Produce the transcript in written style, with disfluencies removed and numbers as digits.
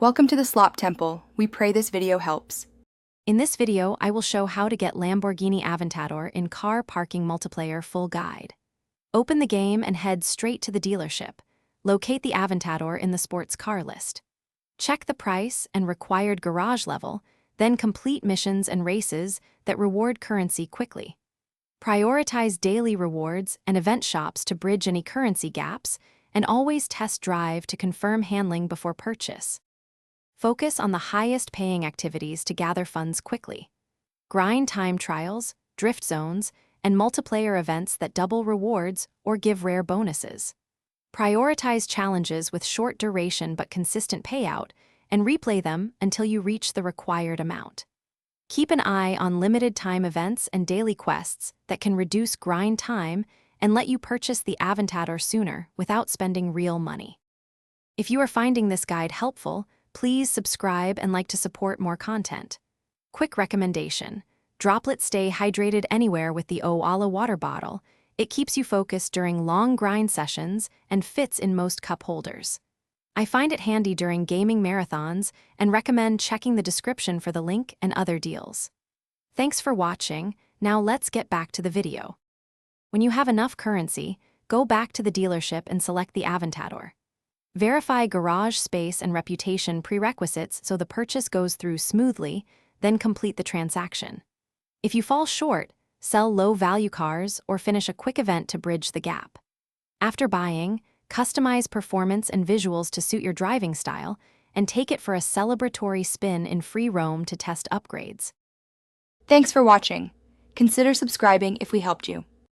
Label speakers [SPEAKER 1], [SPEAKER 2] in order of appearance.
[SPEAKER 1] Welcome to the Slop Temple. We pray this video helps.
[SPEAKER 2] In this video, I will show how to get Lamborghini Aventador in Car Parking Multiplayer Full Guide. Open the game and head straight to the dealership. Locate the Aventador in the sports car list. Check the price and required garage level, then complete missions and races that reward currency quickly. Prioritize daily rewards and event shops to bridge any currency gaps, and always test drive to confirm handling before purchase. Focus on the highest paying activities to gather funds quickly. Grind time trials, drift zones, and multiplayer events that double rewards or give rare bonuses. Prioritize challenges with short duration but consistent payout, and replay them until you reach the required amount. Keep an eye on limited time events and daily quests that can reduce grind time and let you purchase the Aventador sooner without spending real money. If you are finding this guide helpful, please subscribe and like to support more content. Quick recommendation: Droplet Stay Hydrated Anywhere with the Owala water bottle. It keeps you focused during long grind sessions and fits in most cup holders. I find it handy during gaming marathons and recommend checking the description for the link and other deals. Thanks for watching. Now let's get back to the video. When you have enough currency, go back to the dealership and select the Aventador. Verify garage space and reputation prerequisites so the purchase goes through smoothly, then complete the transaction. If you fall short, sell low-value cars or finish a quick event to bridge the gap. After buying, customize performance and visuals to suit your driving style, and take it for a celebratory spin in free roam to test upgrades.
[SPEAKER 1] Thanks for watching. Consider subscribing if we helped you.